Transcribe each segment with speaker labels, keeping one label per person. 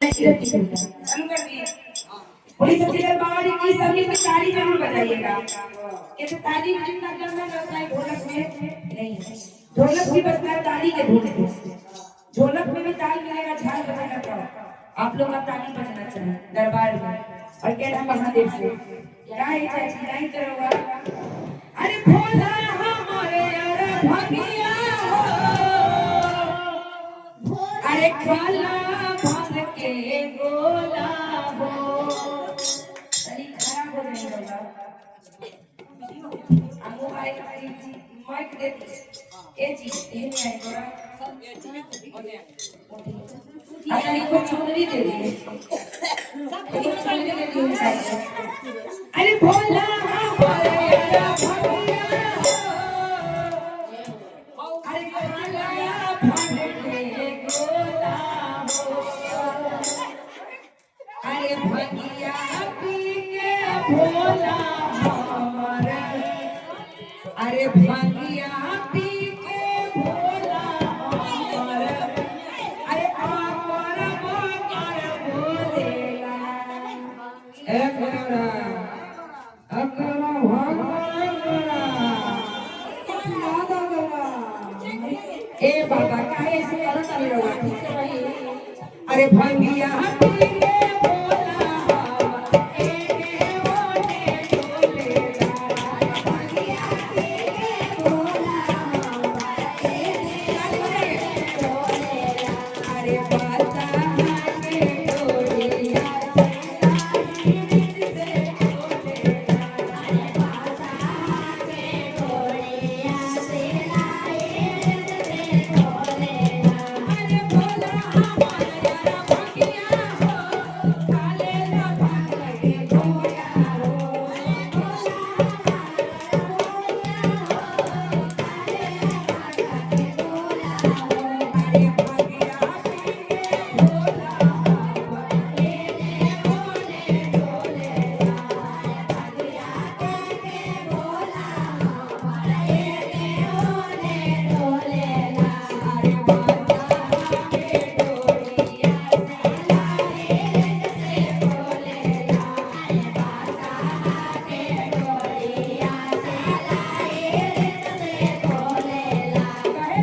Speaker 1: इधर चालू कर दिए। बड़ी सबसे दरबार की सभी में ताली जरूर बजाइएगा। ये तो ताली में जितना करना होता है ढोलक में नहीं है। ढोलक भी बजता है ताली के धुन से। ढोलक में भी ताल मिलेगा, झाल बजेगा तो आप लोग का ताली बजना चाहिए दरबार में। और कहना महादेव से गाय चाची नहीं करोगा। अरे भोला हमारे अरे भगिया हो, अरे काला भांग के गोला हो। तनी खराब हो जाएगा हमको माइक दे ए जी ये नहीं आएगा अपनी को चुनरी दे दी चुनरी दे दी अरे भोला हमारे अरे भगिया हो, अरे काला भांग के गोला हो। अरे भगिया पी के भोला हमारे, अरे भगिया पी के भोला हमारे, अरे आकर बकर बोलेला एकरा अकरा भगवानरा ए बाबा काहे से करत आले रहुआ ठीक से भाई। अरे भगिया पी के अरे भंगिया पी के भोला हमारे ओने डोलेला। भंगिया पी के भोला हमारे ओने डोलेला। अरे बासा हाथे डोलिया सलाए से डोलेला। बासा हाथे डोलिया सलाए से डोलेला। अरे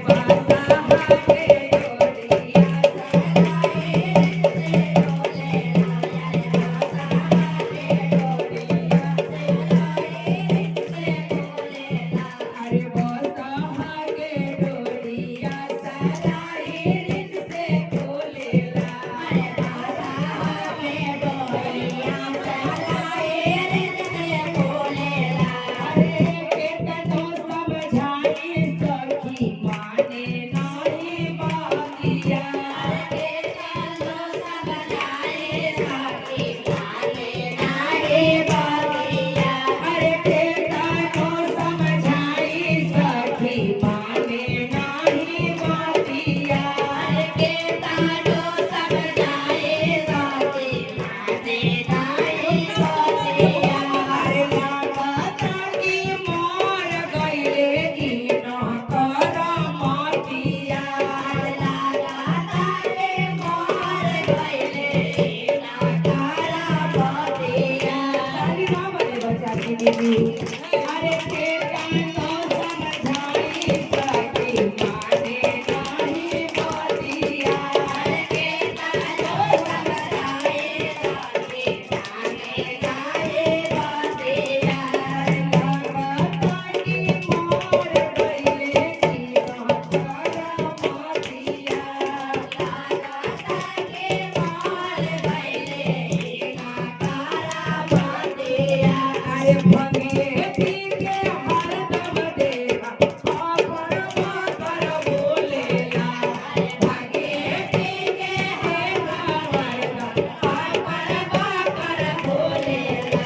Speaker 1: बासा हाथे डोलिया सलाए से डोलेला। अरे बासा हाथे डोलिया सलाए से डोलेला। अरे केतनो समझाई सखी माने नाही बातिया। अरे केतनो समझाई सखी माने नाही बातिया। अरे केतनो समझाई सखी माने नाही बातिया। अरे केतनो समझाई सखी माने नाही बातिया। अरे लागता कि मोर गइले ई न कर मातिया। अरे लागता कि मोर गइले ई न कर मातिया। ताली ना बजे बच्चा की दीदी। अरे केतनो समझाई सखी माने नाही बातिया। अरे केतनो समझाई सखी माने नाही बातिया। अरे लागता कि मोर गइले ई न कर मातिया। लागता कि मोर गइले ई न कर मातिया। अरे भंगिए पी के हरदम देवा आकर बाकर बोलेला। अरे भंगिए पी के हरदम आकर बाकर बोलेला।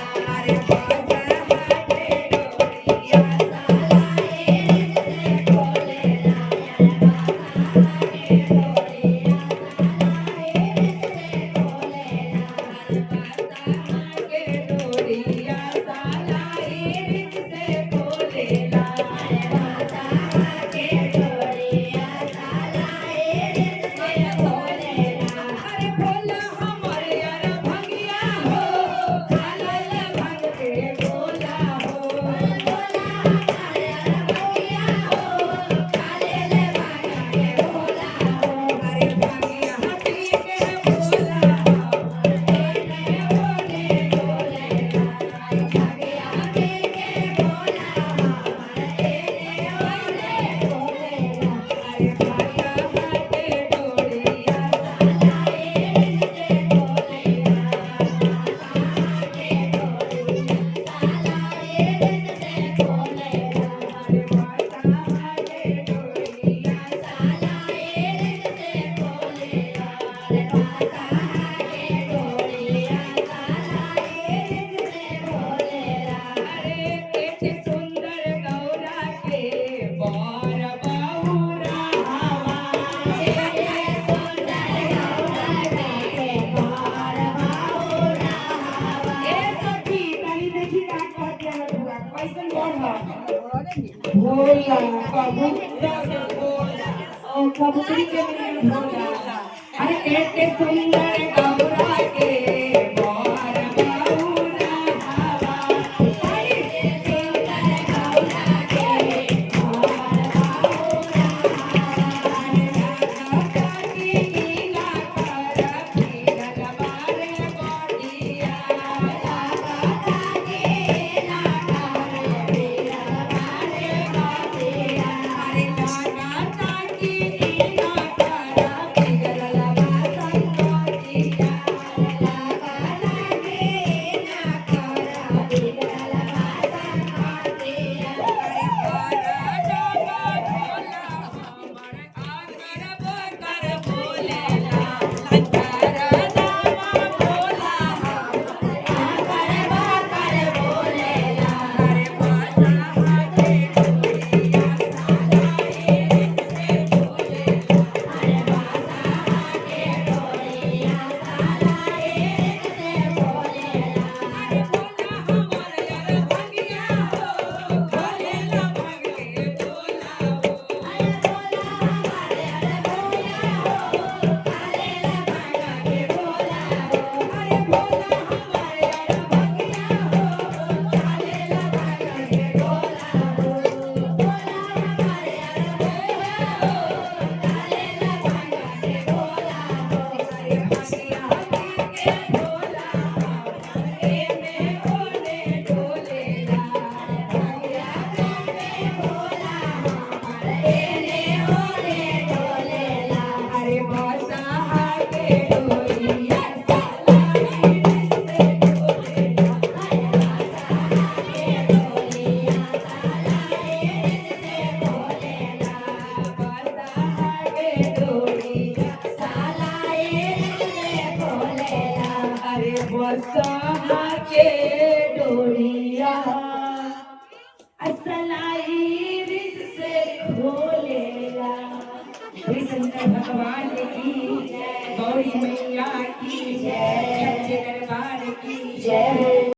Speaker 1: भोला कबूतर ओ कबूतरी के लिए भोला अरे कैसे सुंदर